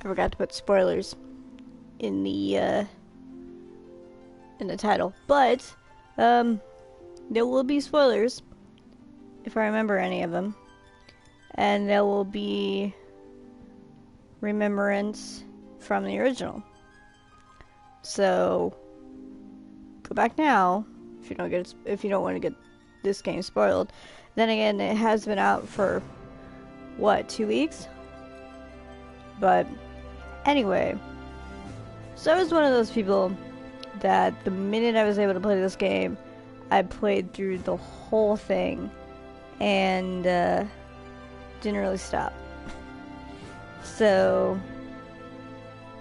I forgot to put spoilers in the title, but there will be spoilers if I remember any of them, and there will be remembrance from the original. So go back now if you don't want to get this game spoiled. Then again, it has been out for what, 2 weeks? But anyway, so I was one of those people that the minute I was able to play this game, I played through the whole thing and didn't really stop. So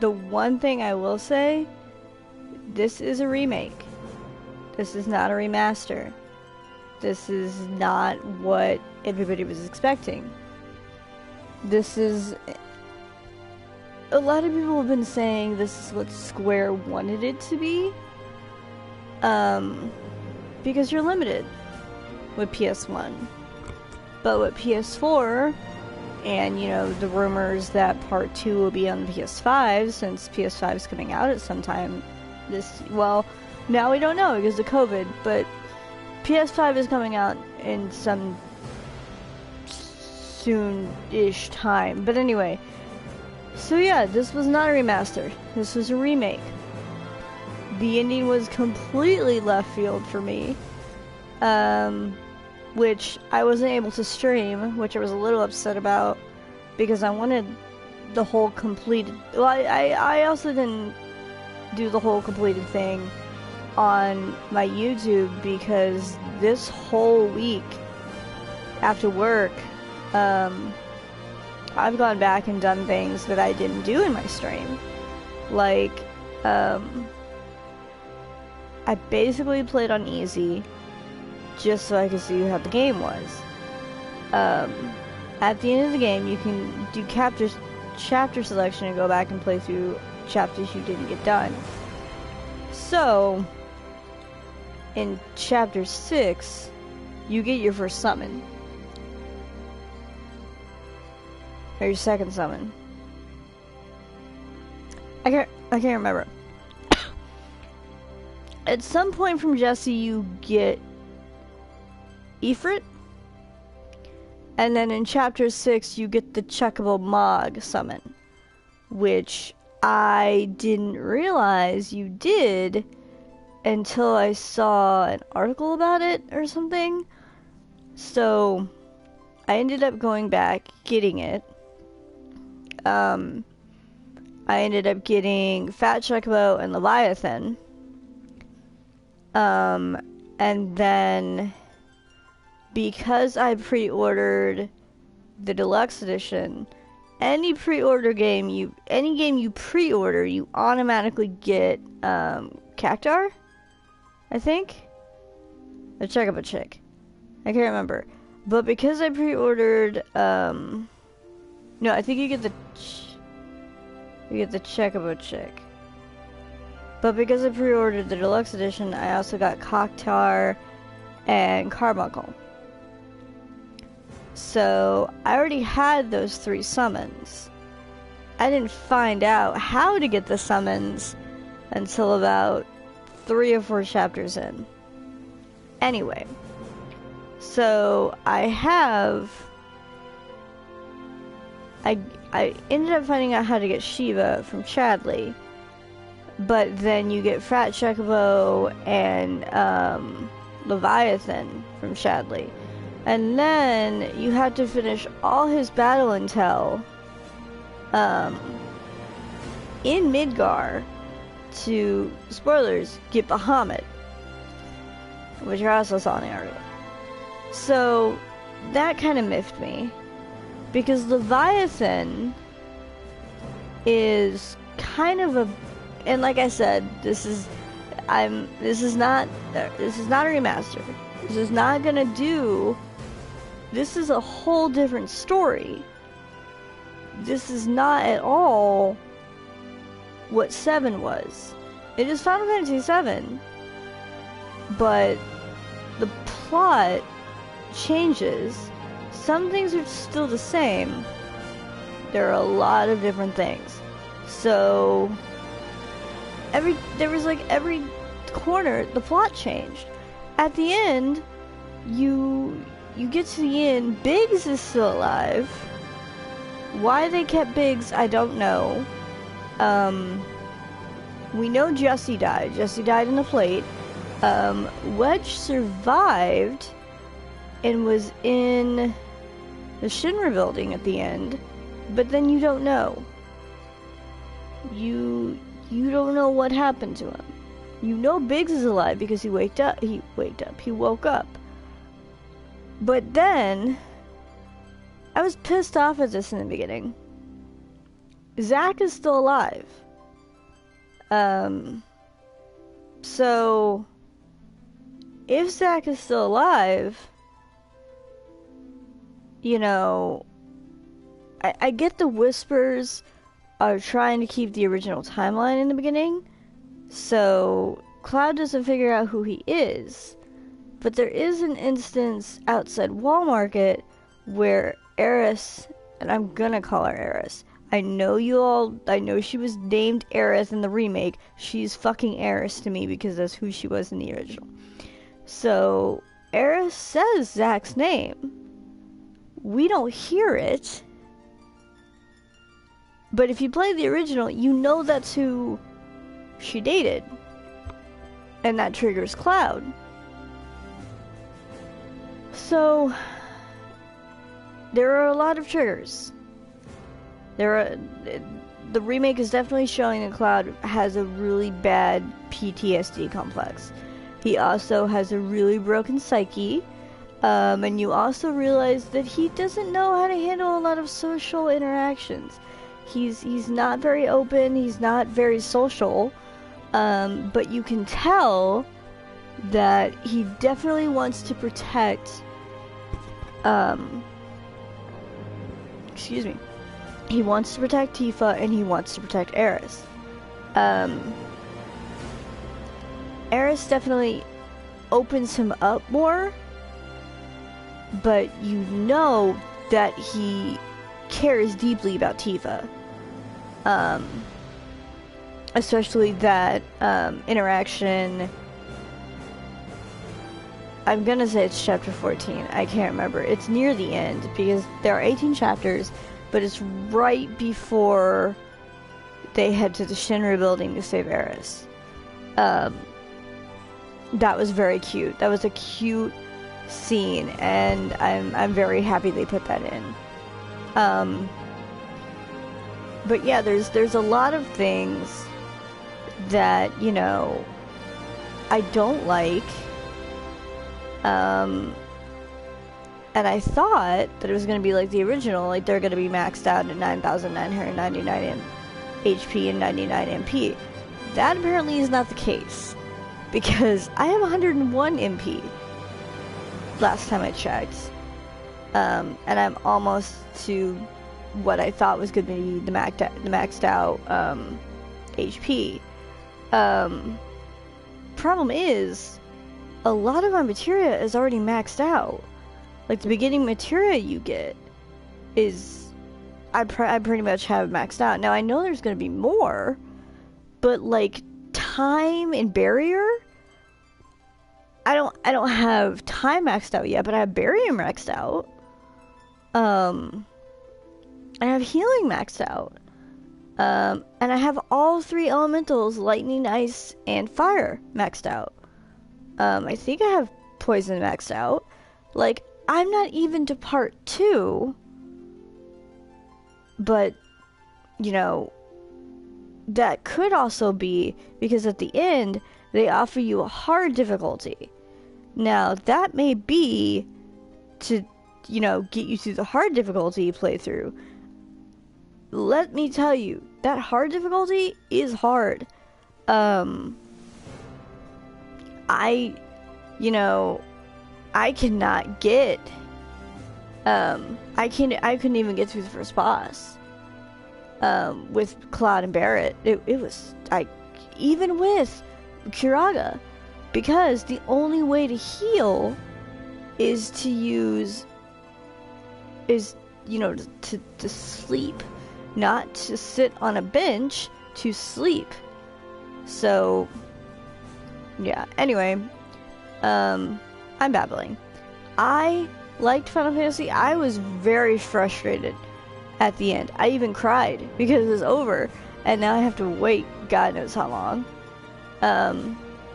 the one thing I will say, this is a remake. This is not a remaster. This is not what everybody was expecting. This is... A lot of people have been saying this is what Square wanted it to be. Because you're limited with PS1. But with PS4, and you know, the rumors that Part 2 will be on the PS5, since PS5 is coming out at some time this... Well, now we don't know because of COVID, but PS5 is coming out in some soon-ish time. But anyway... So yeah, this was not a remaster. This was a remake. The ending was completely left field for me, which I wasn't able to stream, which I was a little upset about, because I wanted the whole completed... Well, I also didn't do the whole completed thing on my YouTube, because this whole week after work, I've gone back and done things that I didn't do in my stream. Like, I basically played on easy just so I could see how the game was. At the end of the game, you can do chapter selection and go back and play through chapters you didn't get done. So, in chapter 6, you get your first summon. Or your second summon. I can't remember. At some point from Jesse, you get Ifrit, and then in chapter 6, you get the checkable Mog summon, which I didn't realize you did until I saw an article about it or something. So I ended up going back, getting it. I ended up getting Fat Chocobo and Leviathan. And then because I pre-ordered the deluxe edition, any game you pre-order, you automatically get Cactar, I think? Or Chocobo Chick. I can't remember. But because I pre-ordered no, I think you get the Chocobo Chick. But because I pre-ordered the deluxe edition, I also got Cactar and Carbuncle. So I already had those 3 summons. I didn't find out how to get the summons until about 3 or 4 chapters in. Anyway, so I ended up finding out how to get Shiva from Chadley, but then you get Fat Chocobo and Leviathan from Chadley, and then you have to finish all his battle intel in Midgar to, spoilers, get Bahamut, which I also saw in the article. So that kind of miffed me, because Leviathan is kind of a, and like I said, this is not a remaster. This is not gonna do. This is a whole different story. This is not at all what 7 was. It is Final Fantasy 7, but the plot changes. Some things are still the same. There are a lot of different things. So there was like every corner the plot changed. At the end, you get to the end, Biggs is still alive. Why they kept Biggs, I don't know. We know Jesse died. Jesse died in the plate. Wedge survived and was in the Shinra building at the end, but then you don't know. You don't know what happened to him. You know Biggs is alive because he woke up. But then, I was pissed off at this in the beginning. Zack is still alive. So, if Zack is still alive, you know, I get the whispers are trying to keep the original timeline in the beginning, so Cloud doesn't figure out who he is. But there is an instance outside Wall Market where Eris, and I'm gonna call her Eris. I know she was named Eris in the remake. She's fucking Eris to me because that's who she was in the original. So, Eris says Zack's name. We don't hear it. But if you play the original, you know that's who she dated. And that triggers Cloud. So, there are a lot of triggers. The remake is definitely showing that Cloud has a really bad PTSD complex. He also has a really broken psyche, and you also realize that he doesn't know how to handle a lot of social interactions. He's not very open, he's not very social, but you can tell that he definitely wants to protect, he wants to protect Tifa, and he wants to protect Eris. Eris definitely opens him up more, but you know that he cares deeply about Tifa. Especially that interaction. I'm gonna say it's chapter 14. I can't remember. It's near the end because there are 18 chapters, but it's right before they head to the Shinra building to save Eris. That was very cute. That was a cute scene, and I'm very happy they put that in. But yeah, there's a lot of things that, you know, I don't like. And I thought that it was going to be like the original, like they're going to be maxed out at 9,999 HP and 99 MP. That apparently is not the case, because I have 101 MP last time I checked. And I'm almost to what I thought was going to be the maxed out HP. Problem is, a lot of my materia is already maxed out. Like, the beginning materia you get is, I pretty much have maxed out. Now, I know there's going to be more, but like time and barrier, I don't have time maxed out yet, but I have barrier maxed out. I have healing maxed out. And I have all 3 elementals, lightning, ice, and fire maxed out. I think I have poison maxed out. Like, I'm not even to part 2. But, you know, that could also be because at the end, they offer you a hard difficulty. Now, that may be to, you know, get you through the hard difficulty playthrough. Let me tell you, that hard difficulty is hard. I cannot get, I couldn't even get through the first boss, with Cloud and Barret. It was, even with Kuraga, because the only way to heal is to use, to sleep. not to sit on a bench to sleep. So, yeah. Anyway, I'm babbling. I liked Final Fantasy. I was very frustrated at the end. I even cried because it was over, and now I have to wait God knows how long.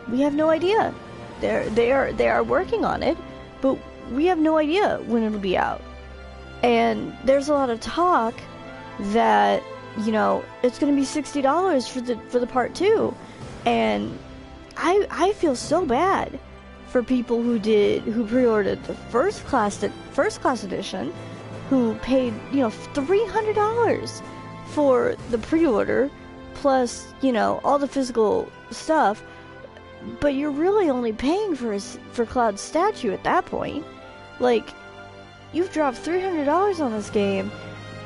We have no idea. They are working on it, but we have no idea when it'll be out. And there's a lot of talk that, you know, it's going to be $60 for the part 2, and I feel so bad for people who pre-ordered the first class edition, who paid, you know, $300 for the pre-order plus, you know, all the physical stuff. But you're really only paying for Cloud's statue at that point. Like, you've dropped $300 on this game,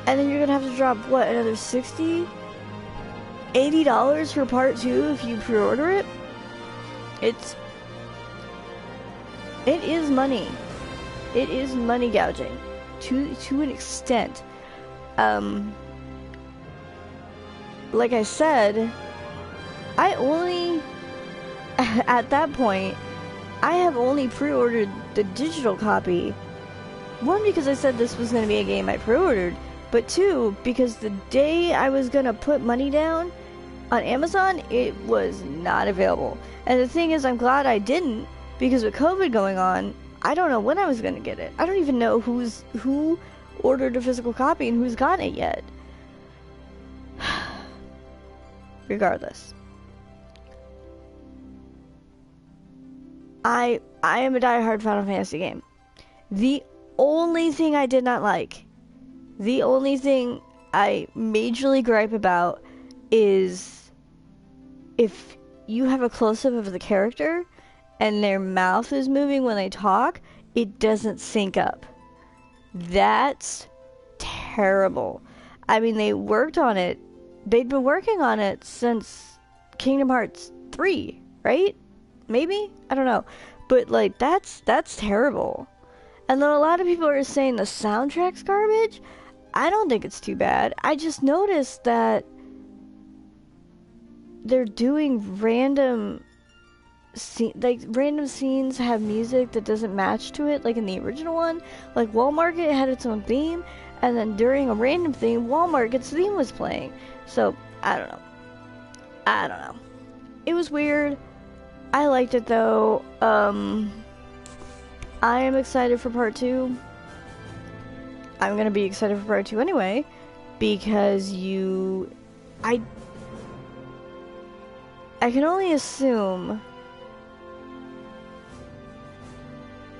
and then you're gonna have to drop, what, another $60? $80 for part 2 if you pre-order it? It is money. It is money gouging. To an extent. Like I said, I only... At that point, I have only pre-ordered the digital copy. One, because I said this was going to be a game I pre-ordered, but two, because the day I was going to put money down on Amazon, it was not available. And the thing is, I'm glad I didn't, because with COVID going on, I don't know when I was going to get it. I don't even know who ordered a physical copy and who's gotten it yet. Regardless. I am a diehard Final Fantasy game. The only thing I did not like, the only thing I majorly gripe about is if you have a close-up of the character and their mouth is moving when they talk, it doesn't sync up. That's terrible. I mean, they worked on it. They'd been working on it since Kingdom Hearts 3, right? Maybe? I don't know. But, like, that's terrible. And then a lot of people are saying the soundtrack's garbage. I don't think it's too bad. I just noticed that they're doing random scenes have music that doesn't match to it, like in the original one. Like, Wall Market had its own theme, and then during a random theme, Wall Market's theme was playing. So, I don't know. It was weird. I liked it though. I am excited for part 2. I'm gonna be excited for part 2 anyway, because I can only assume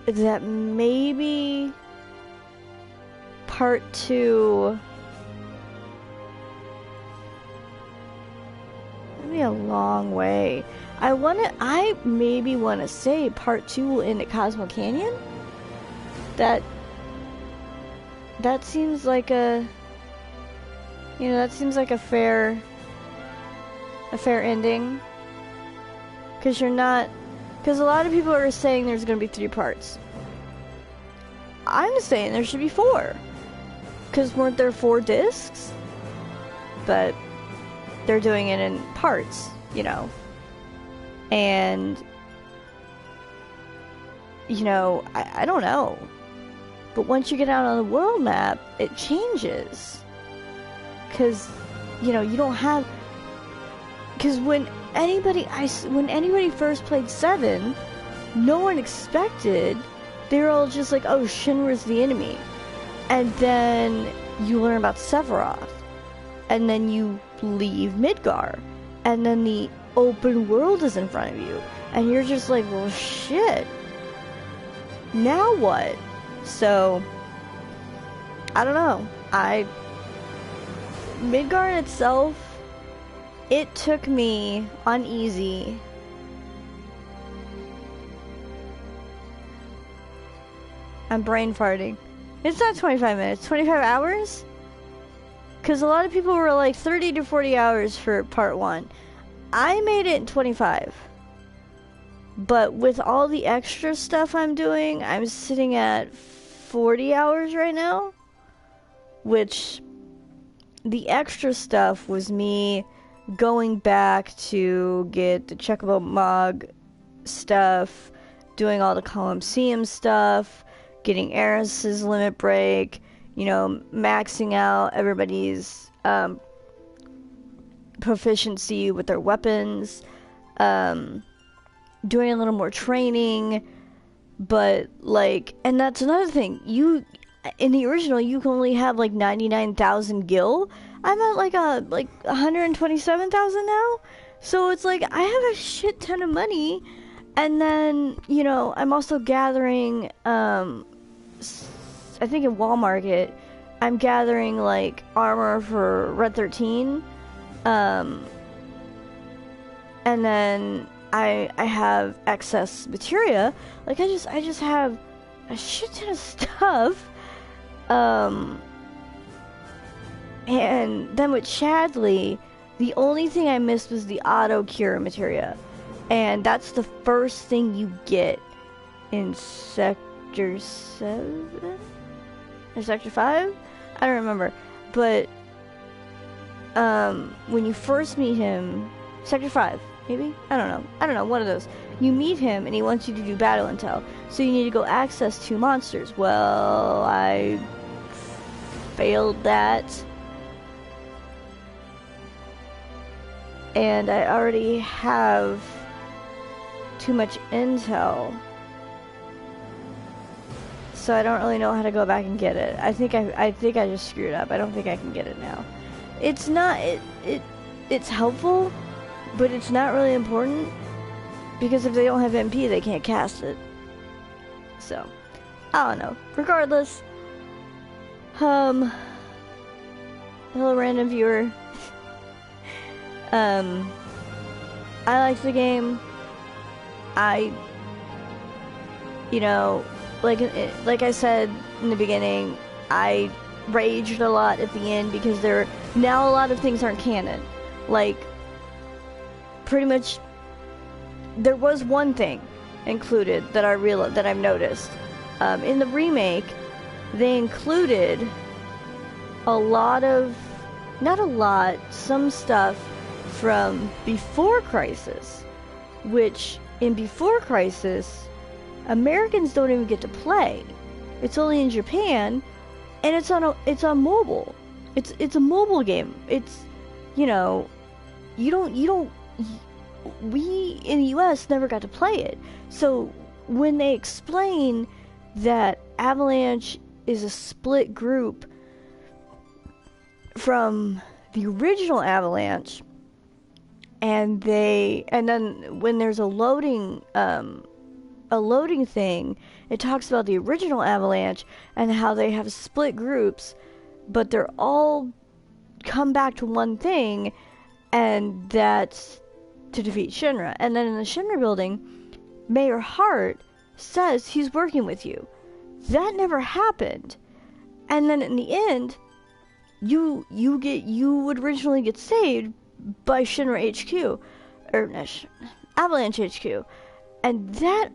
that maybe part 2 would be a long way. I maybe want to say part 2 will end at Cosmo Canyon. That seems like a fair ending. Because a lot of people are saying there's going to be 3 parts. I'm saying there should be 4. Because weren't there 4 discs? But they're doing it in parts, you know. And, you know, I don't know. But once you get out on the world map, it changes. Because, you know, you don't have... Because when anybody first played 7, no one expected... They were all just like, oh, Shinra's the enemy. And then you learn about Sephiroth. And then you leave Midgar. And then the open world is in front of you, and you're just like, well, shit, now what? So I don't know. Midgar itself, it took me on easy I'm brain farting. It's not 25 minutes, 25 hours? Because a lot of people were like 30 to 40 hours for part 1. I made it in 25. But with all the extra stuff I'm doing, I'm sitting at 40 hours right now. Which the extra stuff was me going back to get the Checkable Mog stuff, doing all the Colosseum stuff, getting Eris's limit break, you know, maxing out everybody's proficiency with their weapons, doing a little more training. But like, and that's another thing, you in the original you can only have like 99,000 gil. I'm at like 127,000 now, so it's like I have a shit ton of money. And then, you know, I'm also gathering, I think in Walmart, I'm gathering, like, armor for Red 13. And then I have excess materia. Like, I just have a shit ton of stuff. And then with Chadley, the only thing I missed was the auto cure materia. And that's the first thing you get in Sector 7? Or Sector 5? I don't remember. But, when you first meet him, Sector 5, maybe? I don't know, one of those. You meet him, and he wants you to do battle intel. So you need to go access 2 monsters. Well, I failed that. And I already have too much intel, so I don't really know how to go back and get it. I think I just screwed up. I don't think I can get it now. It's not it's helpful, but it's not really important, because if they don't have MP, they can't cast it. So I don't know. Regardless, hello random viewer. I like the game. You know, like I said in the beginning, I raged a lot at the end because now a lot of things aren't canon. Like, pretty much, there was one thing included that I've noticed. In the remake, they included some stuff from before Crisis, which in Before Crisis, Americans don't even get to play. It's only in Japan, and it's on mobile. It's a mobile game. It's, you know, we in the US never got to play it. So when they explain that Avalanche is a split group from the original Avalanche, and then when there's a loading thing, it talks about the original Avalanche and how they have split groups, but they're all come back to one thing, and that's to defeat Shinra. And then in the Shinra building, Mayor Hart says he's working with you. That never happened. And then in the end, you would originally get saved by Shinra HQ, or Avalanche HQ, and that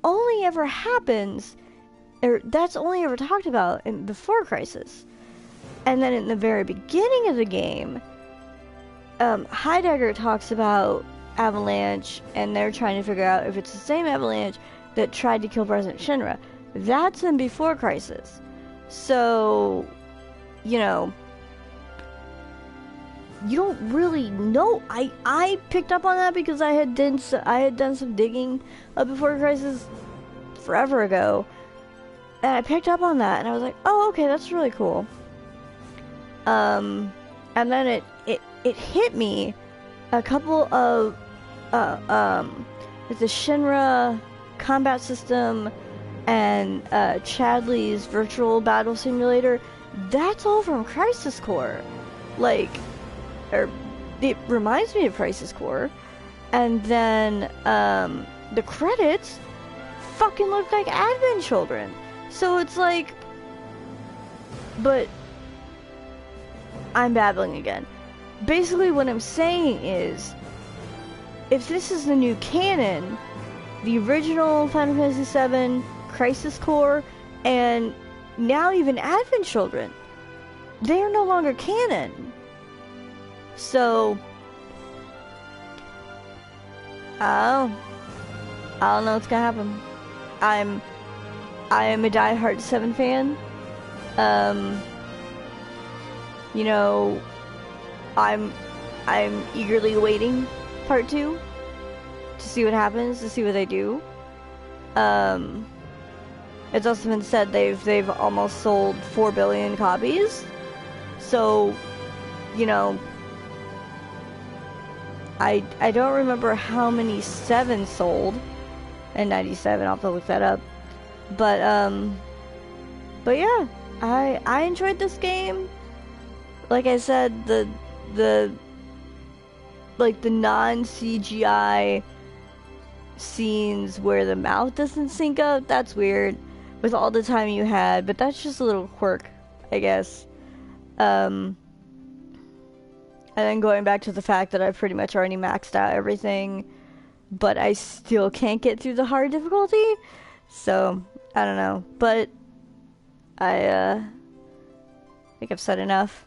only ever happens, or that's only ever talked about in Before Crisis. And then in the very beginning of the game, Heidegger talks about Avalanche, and they're trying to figure out if it's the same Avalanche that tried to kill President Shinra. That's in Before Crisis. So, you know, you don't really know. I picked up on that because I had done some digging Before Crisis forever ago, and I picked up on that, and I was like, oh, okay, that's really cool. And then it hit me a couple of with the Shinra combat system and Chadley's virtual battle simulator. That's all from Crisis Core. Like, or it reminds me of Crisis Core. And then the credits fucking look like Advent Children. So it's like, but I'm babbling again. Basically what I'm saying is, if this is the new canon, the original Final Fantasy VII, Crisis Core, and now even Advent Children, they are no longer canon. So, I don't know what's gonna happen. I am a diehard 7 fan. You know, I'm eagerly awaiting part 2 to see what happens, to see what they do. It's also been said they've almost sold 4 billion copies. So, you know, I don't remember how many 7 sold in 97. I'll have to look that up. But yeah, I enjoyed this game. Like I said, the non-CGI scenes where the mouth doesn't sync up, that's weird with all the time you had, but that's just a little quirk, I guess. And then going back to the fact that I've pretty much already maxed out everything, but I still can't get through the hard difficulty. So, I don't know. But I think I've said enough.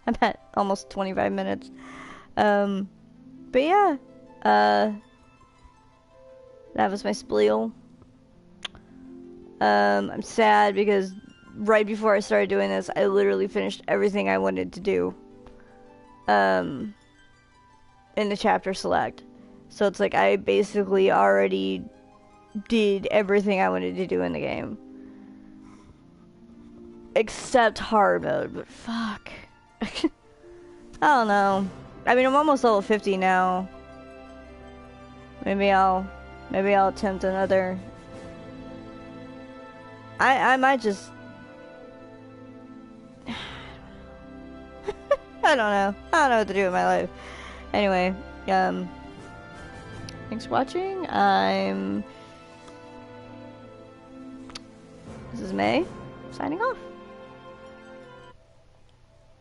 I'm at almost 25 minutes. But yeah. That was my spiel. I'm sad because right before I started doing this, I literally finished everything I wanted to do. In the chapter select. So it's like I basically already did everything I wanted to do in the game. Except hard mode, but fuck. I don't know. I mean, I'm almost level 50 now. Maybe I'll attempt another. I might just I don't know. I don't know what to do with my life. Anyway, thanks for watching. This is May, signing off.